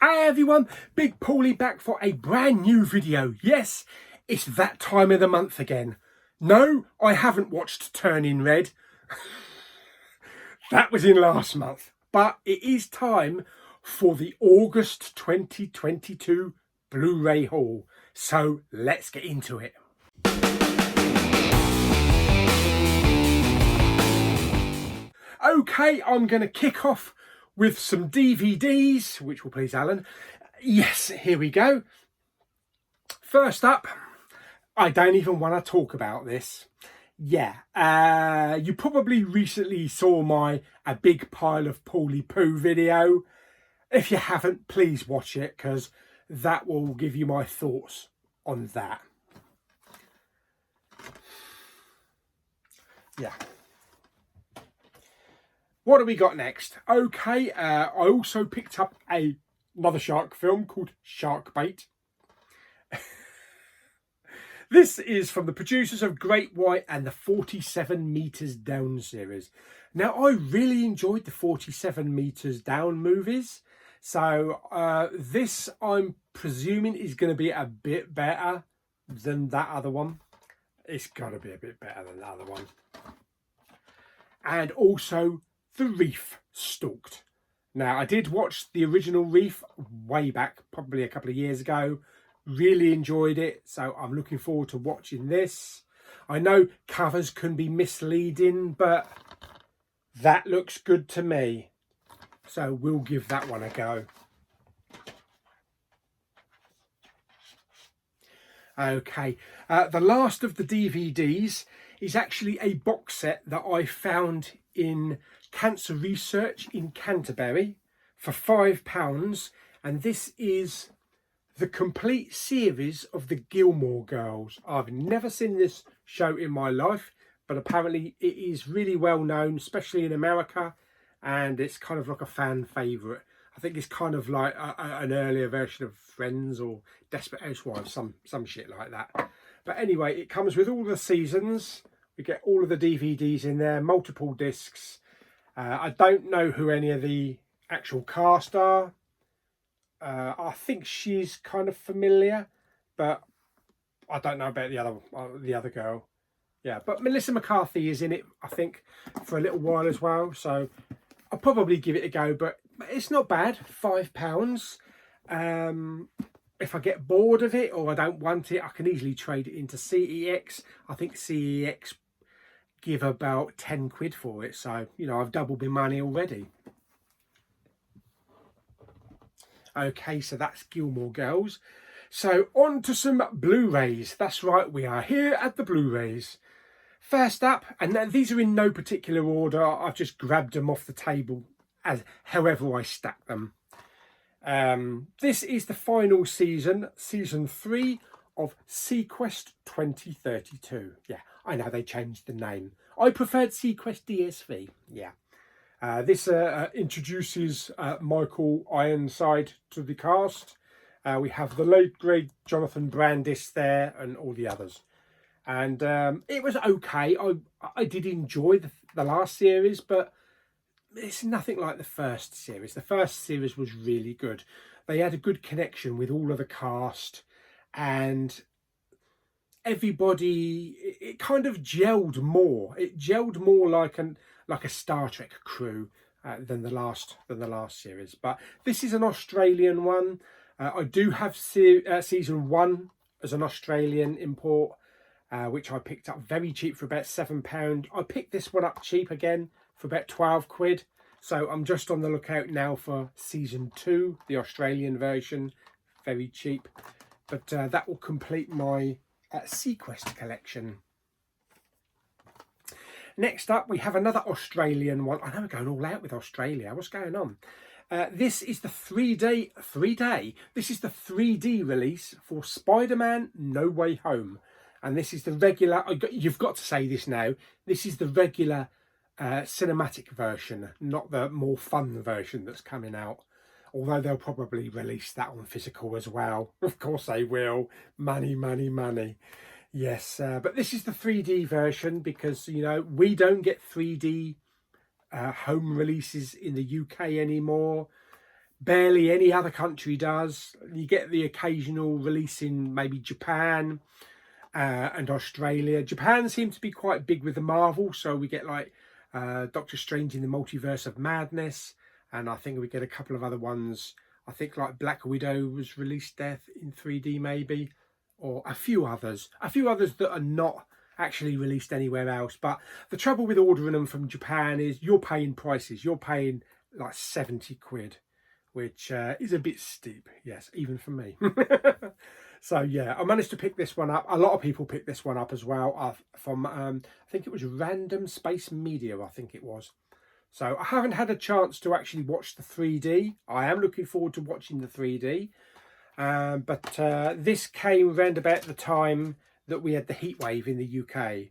Hey everyone, Big Pauly back for a brand new video. Yes, it's that time of the month again. No, I haven't watched Turning Red. That was in last month. But it is time for the August 2022 Blu-ray haul. So let's get into it. Okay, I'm going to kick off with some DVDs, which will please Alan. Yes, here we go. First up, I don't even want to talk about this. Yeah, you probably recently saw my A Big Pile of Pauly Poo video. If you haven't, please watch it, because that will give you my thoughts on that. Yeah. What do we got next? Okay, I also picked up another shark film called Shark Bait. This is from the producers of Great White and the 47 Meters Down series. Now, I really enjoyed the 47 Meters Down movies. So this, I'm presuming, is going to be a bit better than that other one. It's got to be a bit better than the other one. And also The Reef Stalked. Now, I did watch the original Reef way back, probably a couple of years ago. Really enjoyed it, so I'm looking forward to watching this. I know covers can be misleading, but that looks good to me. So we'll give that one a go. Okay, the last of the DVDs is actually a box set that I found in Cancer Research in Canterbury for £5, and this is the complete series of the Gilmore Girls. I've never seen this show in my life, but apparently it is really well known, especially in America, and it's kind of like a fan favourite. I think it's kind of like an earlier version of Friends or Desperate Housewives, some shit like that. But anyway, it comes with all the seasons. We get all of the DVDs in there, multiple discs. I don't know who any of the actual cast are. I think she's kind of familiar, but I don't know about the other girl. Yeah, but Melissa McCarthy is in it, I think, for a little while as well. So I'll probably give it a go, but it's not bad. £5. If I get bored of it or I don't want it, I can easily trade it into CEX. I think CEX give about 10 quid for it, so you know, I've doubled my money already. Okay, so that's Gilmore Girls. So on to some Blu-rays. That's right, we are here at the Blu-rays. First up, and these are in no particular order, I've just grabbed them off the table as however I stack them. This is the final season, season 3 of Seaquest 2032. Yeah, I know they changed the name. I preferred Seaquest DSV. Yeah. This introduces Michael Ironside to the cast. We have the late great Jonathan Brandis there and all the others. And it was okay. I did enjoy the last series, but it's nothing like the first series. The first series was really good. They had a good connection with all of the cast, and everybody, it kind of gelled more. It gelled more like a Star Trek crew than the last series. But this is an Australian one. I do have season 1 as an Australian import, which I picked up very cheap for about £7. I picked this one up cheap again for about 12 quid. So I'm just on the lookout now for season 2, the Australian version, very cheap. But that will complete my Seaquest collection. Next up, we have another Australian one. I know we're going all out with Australia. What's going on? This is the 3D. This is the 3D release for SpiderMan No Way Home. And this is the regular, you've got to say this now, this is the regular cinematic version, not the more fun version that's coming out. Although they'll probably release that on physical as well. Of course they will. Money, money, money. Yes, but this is the 3D version because, you know, we don't get 3D home releases in the UK anymore. barely any other country does. You get the occasional release in maybe Japan and Australia. Japan seems to be quite big with the Marvel, so we get like Doctor Strange in the Multiverse of Madness, and I think we get a couple of other ones. I think like Black Widow was released there in 3D maybe, or a few others that are not actually released anywhere else. But the trouble with ordering them from Japan is you're paying prices. You're paying like 70 quid, which is a bit steep, yes, even for me. So yeah, I managed to pick this one up. A lot of people picked this one up as well from I think it was Random Space Media, I think it was. So I haven't had a chance to actually watch the 3D. I am looking forward to watching the 3D. But this came round about the time that we had the heat wave in the UK.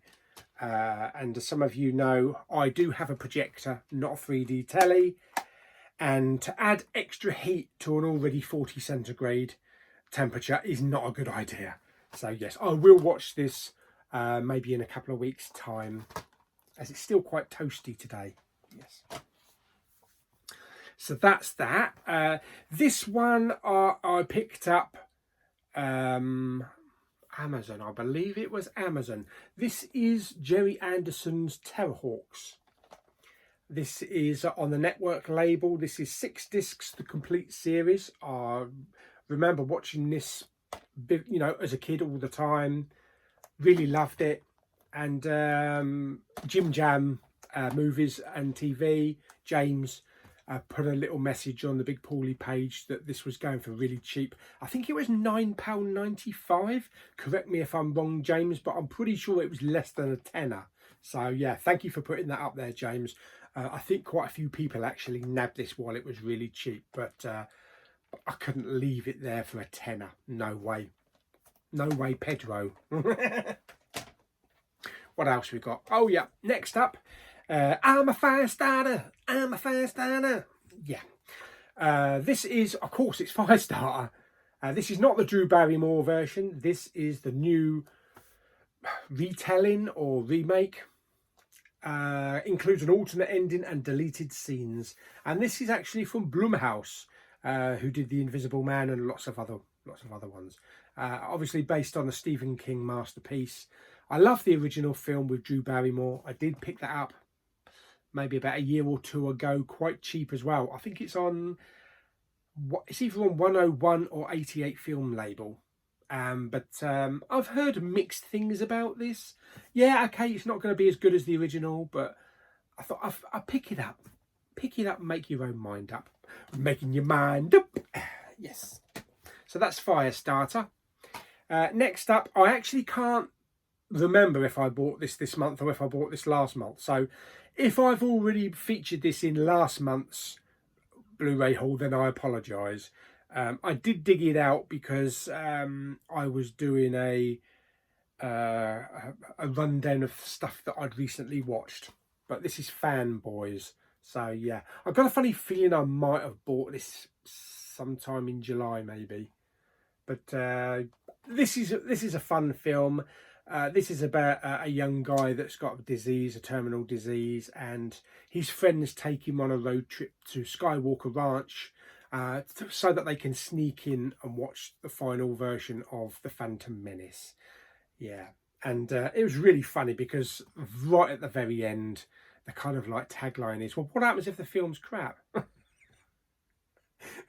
And as some of you know, I do have a projector, not a 3D telly. And to add extra heat to an already 40 centigrade temperature is not a good idea. So yes, I will watch this maybe in a couple of weeks' time, as it's still quite toasty today. Yes. So that's that. This one I picked up Amazon, I believe it was Amazon. This is Jerry Anderson's Terrorhawks. This is on the network label. This is 6 discs, the complete series. I remember watching this, you know, as a kid all the time. Really loved it. And Jim Jam movies and TV, James put a little message on the Big Pauly page that this was going for really cheap. I think it was £9.95. Correct me if I'm wrong, James, but I'm pretty sure it was less than a tenner. So yeah, thank you for putting that up there, James. I think quite a few people actually nabbed this while it was really cheap, but I couldn't leave it there for a tenner. No way. No way, Pedro. What else we got? Oh yeah, next up, I'm a Firestarter. I'm a Firestarter. Yeah. This is, of course, it's Firestarter. This is not the Drew Barrymore version. This is the new retelling or remake. Includes an alternate ending and deleted scenes. And this is actually from Blumhouse, who did The Invisible Man and lots of other ones. Obviously based on a Stephen King masterpiece. I love the original film with Drew Barrymore. I did pick that up maybe about a year or two ago, quite cheap as well. I think it's on, it's either on 101 or 88 film label. But I've heard mixed things about this. Yeah, okay, it's not going to be as good as the original, but I thought I'll pick it up. Pick it up and make your own mind up. Making your mind up. Yes. So that's Firestarter. Next up, I actually can't remember if I bought this month or if I bought this last month. So if I've already featured this in last month's Blu-ray haul, then I apologise. I did dig it out because I was doing a rundown of stuff that I'd recently watched. But this is Fanboys. So yeah, I've got a funny feeling I might have bought this sometime in July maybe. But this is a fun film. This is about a young guy that's got a terminal disease, and his friends take him on a road trip to Skywalker Ranch so that they can sneak in and watch the final version of The Phantom Menace. Yeah, and it was really funny because right at the very end, the kind of like tagline is, well, what happens if the film's crap?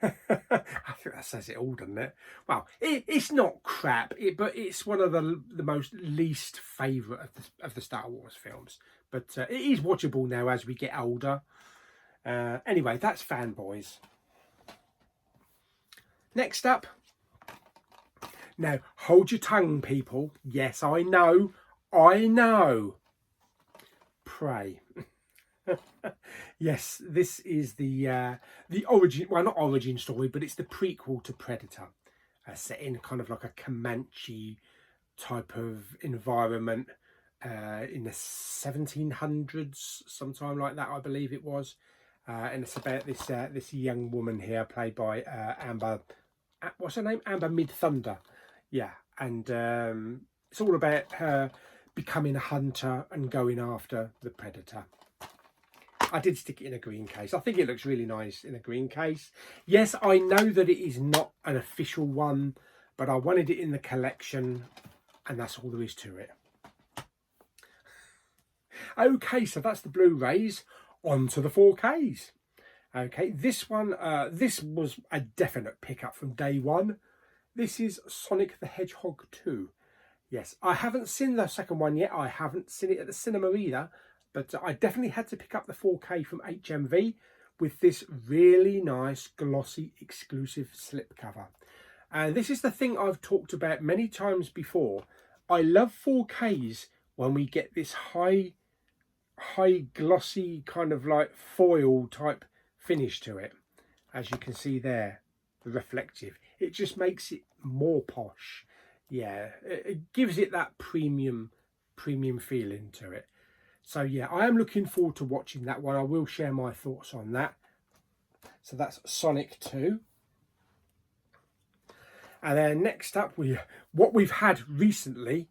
I think that says it all, doesn't it? Well, it's not crap, but it's one of the most least favourite of the Star Wars films. But it is watchable now as we get older. Anyway, that's Fanboys. Next up. Now, hold your tongue, people. Yes, I know. Prey. Yes, this is the origin, well, not origin story, but it's the prequel to Predator, set in kind of like a Comanche type of environment in the 1700s, sometime like that, I believe it was. And it's about this young woman here, played by Amber, what's her name? Amber Mid-Thunder. Yeah, and it's all about her becoming a hunter and going after the predator. I did stick it in a green case. I think it looks really nice in a green case. Yes, I know that it is not an official one, but I wanted it in the collection, and that's all there is to it. Okay, so that's the Blu-rays. On to the 4Ks. Okay, this one, this was a definite pickup from day one. This is Sonic the Hedgehog 2. Yes, I haven't seen the second one yet. I haven't seen it at the cinema either. But I definitely had to pick up the 4K from HMV with this really nice glossy exclusive slipcover. And this is the thing I've talked about many times before. I love 4Ks when we get this high glossy kind of like foil type finish to it. As you can see there, the reflective. It just makes it more posh. Yeah, it gives it that premium feeling to it. So yeah, I am looking forward to watching that one. I will share my thoughts on that. So that's Sonic 2. And then next up, what we've had recently,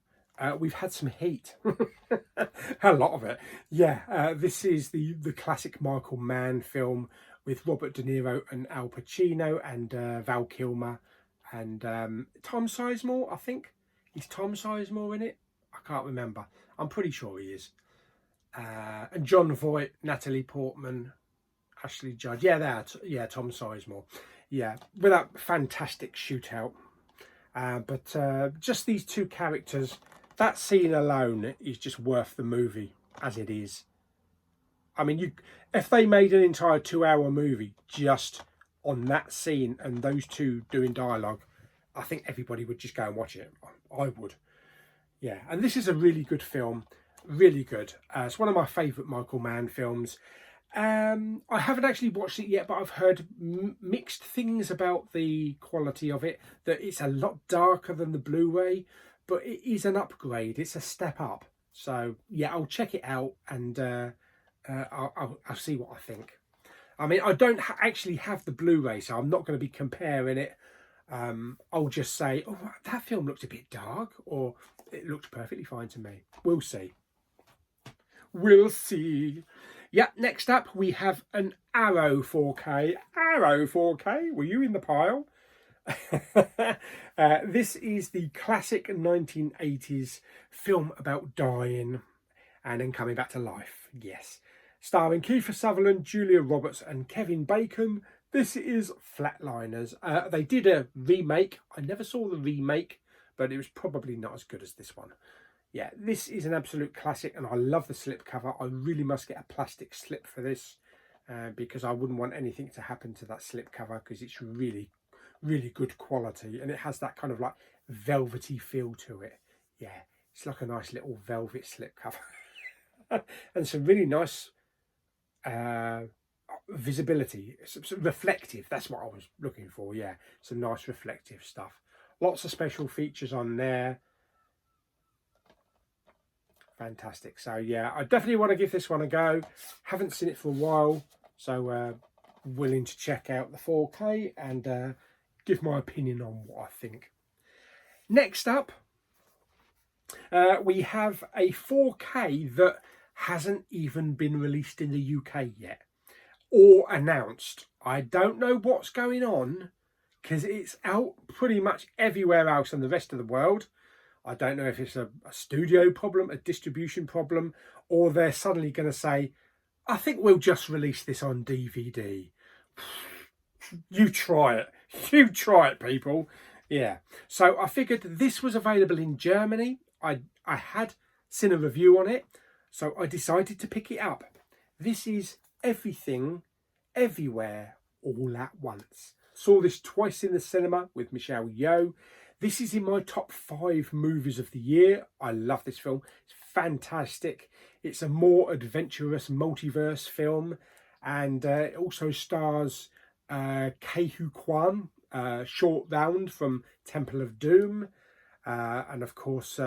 we've had some heat. A lot of it. Yeah, this is the classic Michael Mann film with Robert De Niro and Al Pacino and Val Kilmer and Tom Sizemore, I think. Is Tom Sizemore in it? I can't remember. I'm pretty sure he is. And John Voight, Natalie Portman, Ashley Judd. Yeah, Tom Sizemore. Yeah, with that fantastic shootout. But just these two characters, that scene alone is just worth the movie as it is. I mean, if they made an entire 2-hour movie just on that scene and those two doing dialogue, I think everybody would just go and watch it. I would. Yeah, and this is a really good film. Really good. It's one of my favourite Michael Mann films. I haven't actually watched it yet, but I've heard mixed things about the quality of it. That it's a lot darker than the Blu-ray, but it is an upgrade. It's a step up. So yeah, I'll check it out and I'll see what I think. I mean, I don't actually have the Blu-ray, so I'm not going to be comparing it. I'll just say, oh, that film looked a bit dark, or it looked perfectly fine to me. We'll see. We'll see. Yeah, next up we have an Arrow 4K. Arrow 4K, were you in the pile? This is the classic 1980s film about dying and then coming back to life. Yes. Starring Kiefer Sutherland, Julia Roberts and Kevin Bacon. This is Flatliners. They did a remake. I never saw the remake, but it was probably not as good as this one. Yeah, this is an absolute classic and I love the slipcover. I really must get a plastic slip for this because I wouldn't want anything to happen to that slipcover because it's really, really good quality and it has that kind of like velvety feel to it. Yeah, it's like a nice little velvet slipcover. And some really nice visibility, some reflective, that's what I was looking for. Yeah, some nice reflective stuff. Lots of special features on there. Fantastic. So yeah, I definitely want to give this one a go. Haven't seen it for a while, so willing to check out the 4K and give my opinion on what I think. Next up, we have a 4K that hasn't even been released in the UK yet or announced. I don't know what's going on because it's out pretty much everywhere else in the rest of the world. I don't know if it's a studio problem, a distribution problem, or they're suddenly going to say, I think we'll just release this on DVD. You try it. You try it, people. Yeah. So I figured this was available in Germany. I had seen a review on it, so I decided to pick it up. This is Everything, Everywhere, All at Once. Saw this twice in the cinema with Michelle Yeoh. This is in my top 5 movies of the year. I love this film. It's fantastic. It's a more adventurous multiverse film. And it also stars Ke-Huy Quan, Short Round from Temple of Doom. And of course,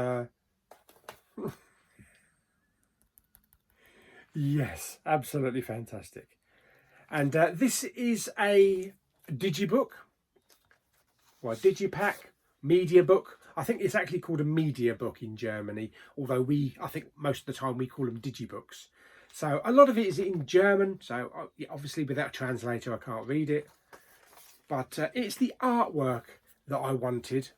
yes, absolutely fantastic. And this is a digibook, or a digipack. Media book. I think it's actually called a media book in Germany, although I think most of the time we call them digibooks. So a lot of it is in German, so obviously without a translator I can't read it. But it's the artwork that I wanted.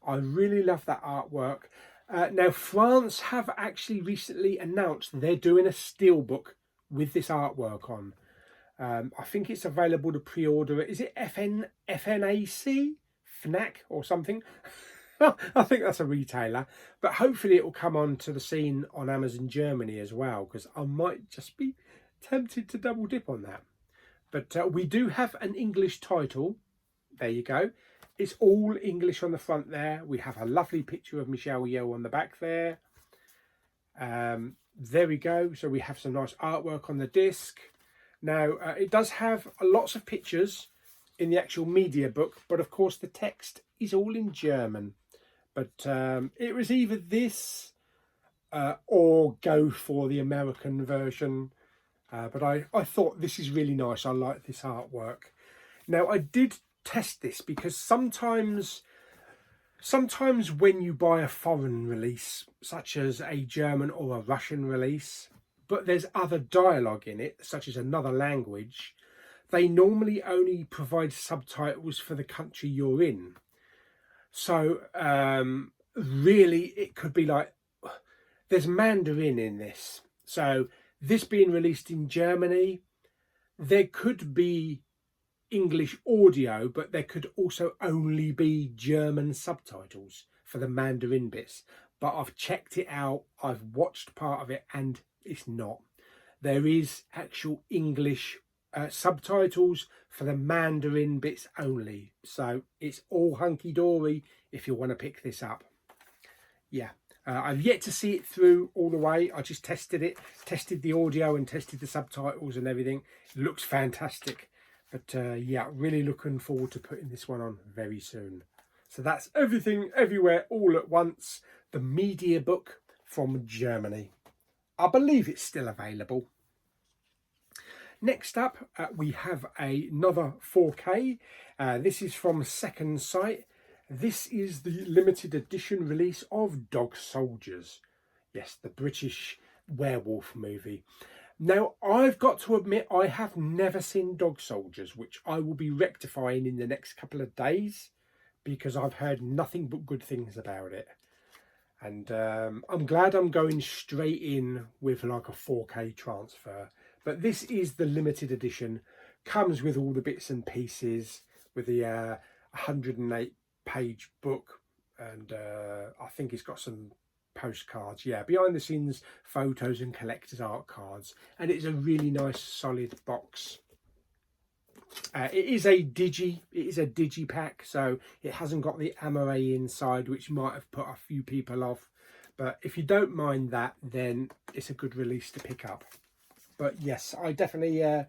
I really love that artwork. Now France have actually recently announced they're doing a steelbook with this artwork on. I think it's available to pre-order it. Is it FNAC? FNAC or something? I think that's a retailer. But hopefully it will come on to the scene on Amazon Germany as well, because I might just be tempted to double dip on that. But we do have an English title. There you go. It's all English on the front there. We have a lovely picture of Michelle Yeoh on the back there. There we go. So we have some nice artwork on the disc. Now, it does have lots of pictures in the actual media book, but of course the text is all in German. But it was either this or go for the American version. But I thought this is really nice. I like this artwork. Now, I did test this because sometimes when you buy a foreign release, such as a German or a Russian release, but there's other dialogue in it, such as another language, they normally only provide subtitles for the country you're in. So really it could be like, there's Mandarin in this. So this being released in Germany, there could be English audio, but there could also only be German subtitles for the Mandarin bits. But I've checked it out, I've watched part of it, and it's not. There is actual English subtitles for the Mandarin bits only. So it's all hunky-dory if you want to pick this up. Yeah. I've yet to see it through all the way. I just tested it, tested the audio and tested the subtitles and everything. It looks fantastic. But yeah, really looking forward to putting this one on very soon. So that's Everything Everywhere All at Once, the media book from Germany. I believe it's still available. Next up, we have another 4K. This is from Second Sight. This is the limited edition release of Dog Soldiers. Yes, the British werewolf movie. Now, I've got to admit, I have never seen Dog Soldiers, which I will be rectifying in the next couple of days because I've heard nothing but good things about it. And I'm glad I'm going straight in with like a 4K transfer. But this is the limited edition. Comes with all the bits and pieces with the 108 page book. And I think it's got some postcards. Yeah, behind the scenes photos and collector's art cards. And it's a really nice solid box. It is a digi pack, so it hasn't got the Amaray inside, which might have put a few people off. But if you don't mind that, then it's a good release to pick up. But yes, I definitely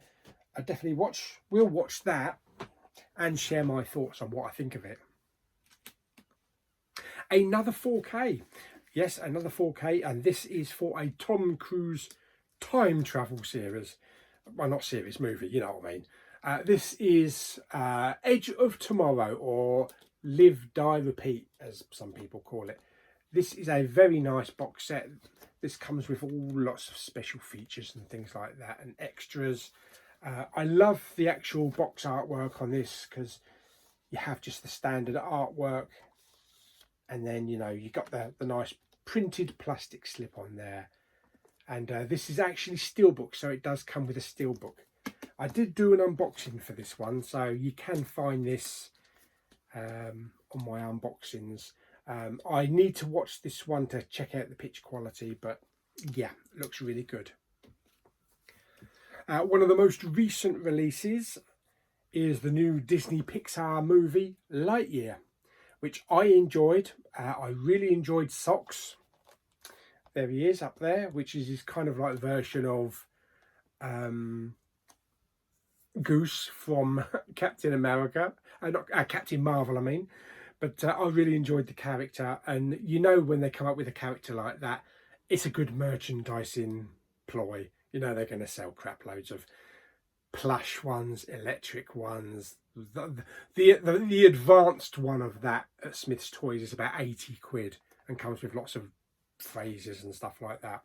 will watch that and share my thoughts on what I think of it. Another 4K. Yes, another 4K, and this is for a Tom Cruise time travel series. Well, not series, movie, you know what I mean. This is Edge of Tomorrow, or Live, Die, Repeat, as some people call it. This is a very nice box set. This comes with all lots of special features and things like that, and extras. I love the actual box artwork on this because you have just the standard artwork, and then, you know, you got the nice printed plastic slip on there. And this is actually steelbook, so it does come with a steelbook. I did do an unboxing for this one, so you can find this on my unboxings. I need to watch this one to check out the picture quality, but yeah, it looks really good. One of the most recent releases is the new Disney Pixar movie Lightyear, which I enjoyed. I really enjoyed Socks. There he is up there, which is his kind of like version of Goose from Captain America, not Captain Marvel, I mean. But I really enjoyed the character, and you know, when they come up with a character like that, it's a good merchandising ploy. You know, they're going to sell crap loads of plush ones, electric ones. The advanced one of that at Smith's Toys is about 80 quid and comes with lots of phrases and stuff like that.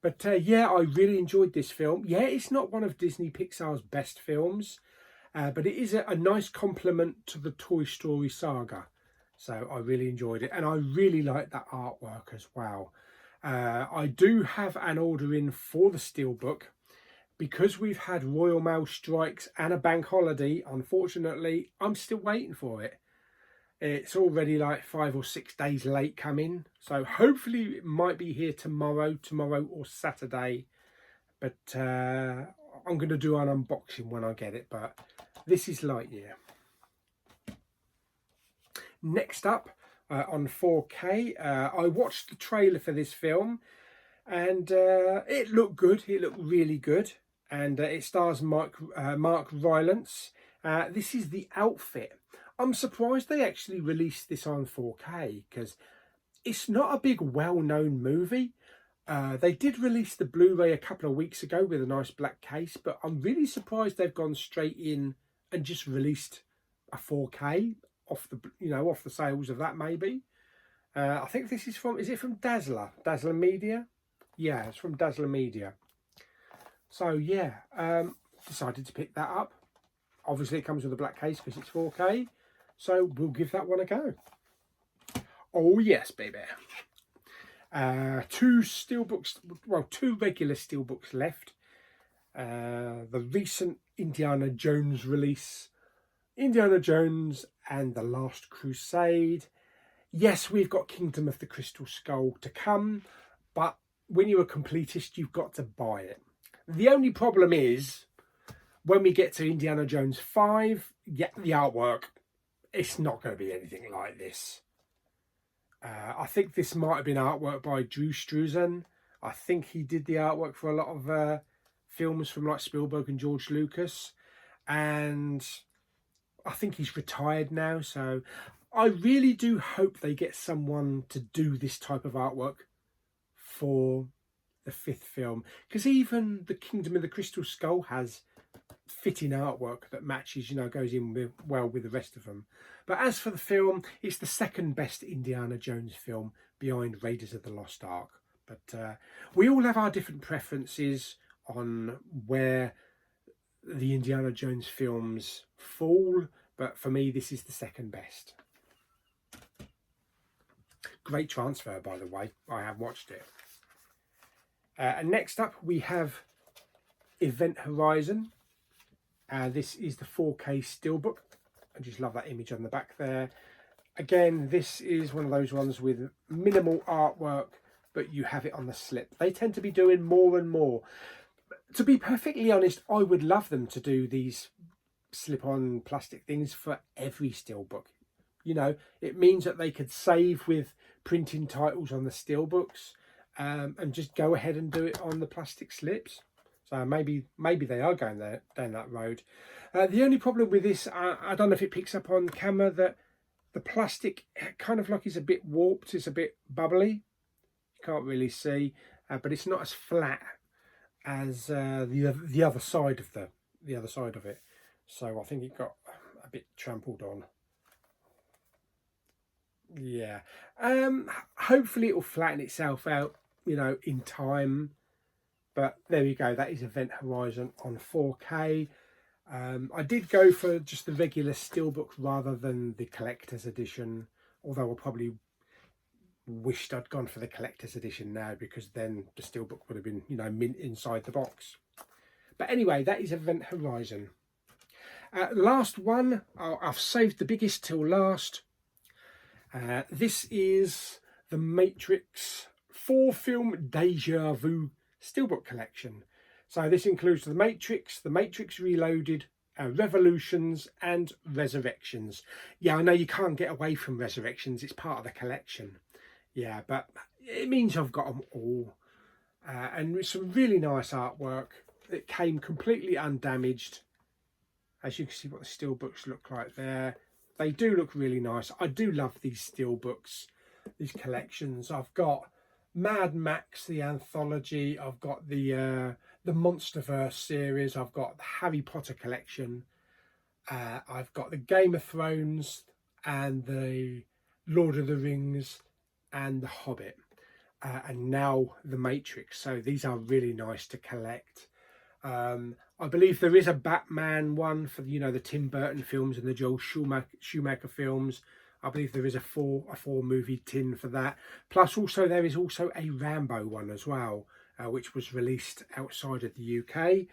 But yeah, I really enjoyed this film. Yeah, it's not one of Disney Pixar's best films, but it is a nice complement to the Toy Story saga. So I really enjoyed it, and I really like that artwork as well. I do have an order in for the Steelbook. Because we've had Royal Mail strikes and a bank holiday, unfortunately, I'm still waiting for it. It's already like 5 or 6 days late coming. So hopefully it might be here tomorrow or Saturday. But I'm going to do an unboxing when I get it. But this is Lightyear. Next up on 4K, I watched the trailer for this film. And it looked good. It looked really good. And it stars Mark Rylance. This is the outfit. I'm surprised they actually released this on 4K because it's not a big well-known movie. They did release the Blu-ray a couple of weeks ago with a nice black case, but I'm really surprised they've gone straight in and just released a 4K off the sales of that maybe. I think this is from, is it from Dazzler Media? Yeah, it's from Dazzler Media. So yeah, decided to pick that up. Obviously it comes with a black case because it's 4K. So we'll give that one a go. Oh yes, baby. Two steelbooks, well, two regular steelbooks left. The recent Indiana Jones release, Indiana Jones and the Last Crusade. Yes, we've got Kingdom of the Crystal Skull to come, but when you're a completist, you've got to buy it. The only problem is, when we get to Indiana Jones 5, yeah, the artwork, it's not going to be anything like this. I think this might have been artwork by Drew Struzan. I think he did the artwork for a lot of films from like Spielberg and George Lucas. And I think he's retired now. So I really do hope they get someone to do this type of artwork for the 5th film, because even the Kingdom of the Crystal Skull has fitting artwork that matches, goes in well with the rest of them. But as for the film, it's the second best Indiana Jones film behind Raiders of the Lost Ark. But we all have our different preferences on where the Indiana Jones films fall, but for me this is the second best. Great transfer, by the way. I have watched it. And next up we have Event Horizon. This is the 4K Steelbook. I just love that image on the back there. Again, this is one of those ones with minimal artwork, but you have it on the slip. They tend to be doing more and more. To be perfectly honest, I would love them to do these slip-on plastic things for every Steelbook. It means that they could save with printing titles on the Steelbooks. And just go ahead and do it on the plastic slips. So maybe they are going down that road. The only problem with this, I don't know if it picks up on camera, that the plastic kind of like is a bit warped, it's a bit bubbly. You can't really see, but it's not as flat as the other side of it. So I think it got a bit trampled on. Yeah. Hopefully it will flatten itself out, in time. But there we go. That is Event Horizon on 4K. I did go for just the regular Steelbook rather than the collector's edition, although I probably wished I'd gone for the collector's edition now, because then the Steelbook would have been, mint inside the box. But anyway, that is Event Horizon. Last one, I've saved the biggest till last. This is the Matrix 4-film Deja Vu Steelbook collection. So this includes The Matrix Reloaded, Revolutions and Resurrections. Yeah, I know you can't get away from Resurrections, it's part of the collection. Yeah, but it means I've got them all. And with some really nice artwork. It came completely undamaged. As you can see what the Steelbooks look like there. They do look really nice. I do love these Steelbooks, these collections. I've got Mad Max, the anthology. I've got the Monsterverse series. I've got the Harry Potter collection. I've got the Game of Thrones and the Lord of the Rings and the Hobbit. and now The Matrix. So these are really nice to collect. I believe there is a Batman one for, you know, the Tim Burton films and the Joel Schumacher films. I believe there is a four movie tin for that. Plus also there is also a Rambo one as well, which was released outside of the UK.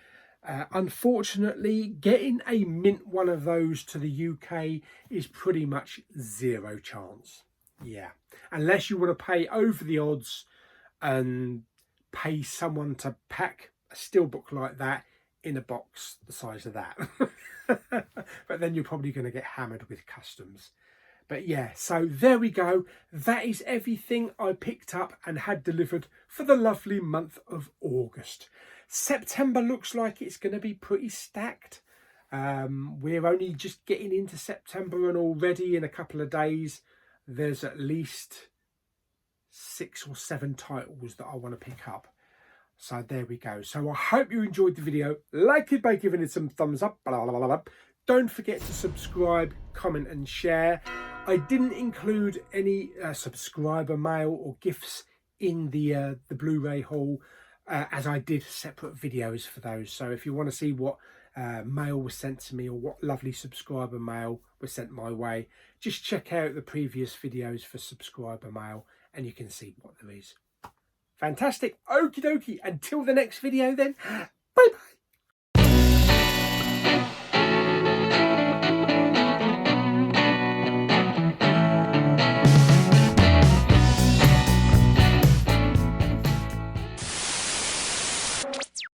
Unfortunately, getting a mint one of those to the UK is pretty much zero chance. Yeah, unless you want to pay over the odds and pay someone to pack a steelbook like that in a box the size of that. But then you're probably going to get hammered with customs. But yeah, so there we go. That is everything I picked up and had delivered for the lovely month of August. September looks like it's going to be pretty stacked. We're only just getting into September, and already in a couple of days there's at least 6 or 7 titles that I want to pick up. So there we go. So I hope you enjoyed the video. Like it by giving it some thumbs up. Blah, blah, blah, blah. Don't forget to subscribe, comment and share. I didn't include any subscriber mail or gifts in the Blu-ray haul, as I did separate videos for those. So if you want to see what mail was sent to me or what lovely subscriber mail was sent my way, just check out the previous videos for subscriber mail and you can see what there is. Fantastic. Okie dokie. Until the next video then. Bye bye.